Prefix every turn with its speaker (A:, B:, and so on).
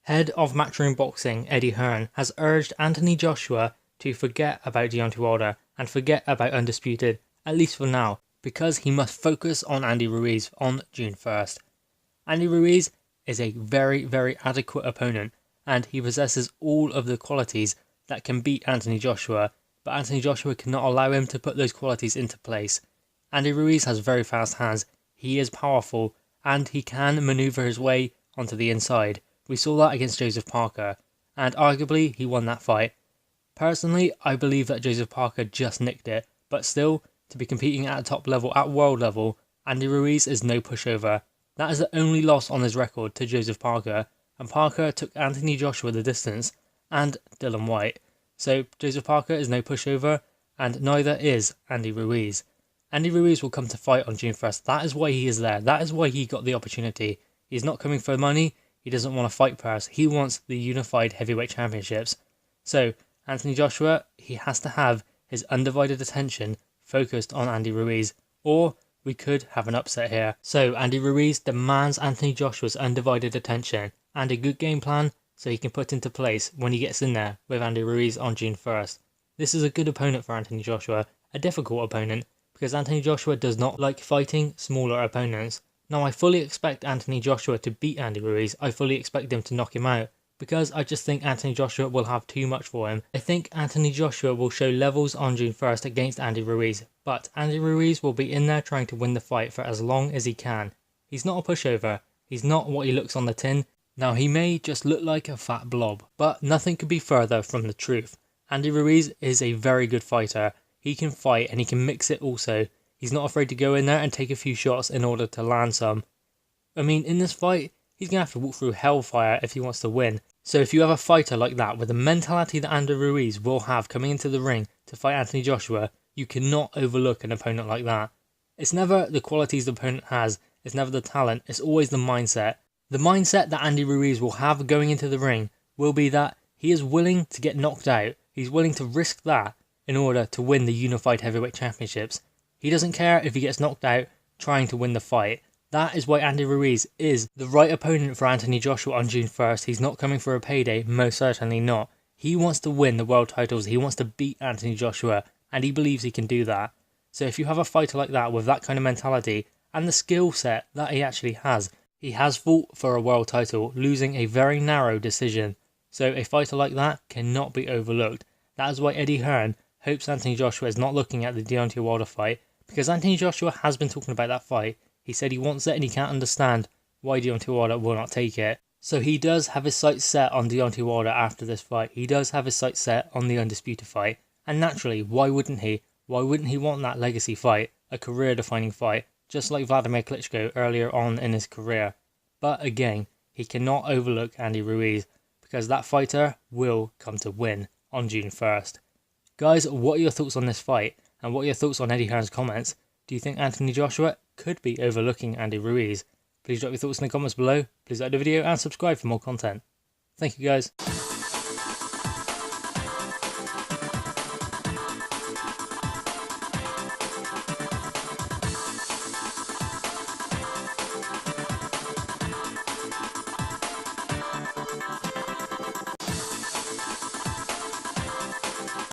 A: Head of Matchroom Boxing Eddie Hearn has urged Anthony Joshua to forget about Deontay Wilder and forget about Undisputed, at least for now, because he must focus on Andy Ruiz on June 1st. Andy Ruiz is a very, very adequate opponent, and he possesses all of the qualities that can beat Anthony Joshua, but Anthony Joshua cannot allow him to put those qualities into place. Andy Ruiz has very fast hands, he is powerful, and he can maneuver his way onto the inside. We saw that against Joseph Parker, and arguably he won that fight. Personally, I believe that Joseph Parker just nicked it, but still, to be competing at a top level, at world level, Andy Ruiz is no pushover. That is the only loss on his record to Joseph Parker, and Parker took Anthony Joshua the distance, and Dillian Whyte. So Joseph Parker is no pushover, and neither is Andy Ruiz. Andy Ruiz will come to fight on June 1st. That is why he is there. That is why he got the opportunity. He's not coming for money. He doesn't want a fight purse. He wants the unified heavyweight championships. So Anthony Joshua, he has to have his undivided attention focused on Andy Ruiz, or we could have an upset here. So Andy Ruiz demands Anthony Joshua's undivided attention and a good game plan so he can put into place when he gets in there with Andy Ruiz on June 1st. This is a good opponent for Anthony Joshua, a difficult opponent, because Anthony Joshua does not like fighting smaller opponents. Now, I fully expect Anthony Joshua to beat Andy Ruiz. I fully expect him to knock him out, because I just think Anthony Joshua will have too much for him. I think Anthony Joshua will show levels on June 1st against Andy Ruiz, but Andy Ruiz will be in there trying to win the fight for as long as he can. He's not a pushover. He's not what he looks on the tin. Now, he may just look like a fat blob, but nothing could be further from the truth. Andy Ruiz is a very good fighter. He can fight and he can mix it also. He's not afraid to go in there and take a few shots in order to land some. I mean, in this fight, he's going to have to walk through hellfire if he wants to win. So if you have a fighter like that, with the mentality that Andy Ruiz will have coming into the ring to fight Anthony Joshua, you cannot overlook an opponent like that. It's never the qualities the opponent has, it's never the talent, it's always the mindset. The mindset that Andy Ruiz will have going into the ring will be that he is willing to get knocked out. He's willing to risk that in order to win the unified heavyweight championships. He doesn't care if he gets knocked out trying to win the fight. That is why Andy Ruiz is the right opponent for Anthony Joshua on June 1st. He's not coming for a payday, most certainly not. He wants to win the world titles, he wants to beat Anthony Joshua, and he believes he can do that. So if you have a fighter like that with that kind of mentality, and the skill set that he actually has, he has fought for a world title, losing a very narrow decision. So a fighter like that cannot be overlooked. That is why Eddie Hearn hopes Anthony Joshua is not looking at the Deontay Wilder fight, because Anthony Joshua has been talking about that fight. He said he wants it and he can't understand why Deontay Wilder will not take it. So he does have his sights set on Deontay Wilder after this fight. He does have his sights set on the Undisputed fight. And naturally, why wouldn't he? Why wouldn't he want that legacy fight, a career-defining fight, just like Vladimir Klitschko earlier on in his career? But again, he cannot overlook Andy Ruiz, because that fighter will come to win on June 1st. Guys, what are your thoughts on this fight? And what are your thoughts on Eddie Hearn's comments? Do you think Anthony Joshua could be overlooking Andy Ruiz? Please drop your thoughts in the comments below. Please like the video and subscribe for more content. Thank you guys.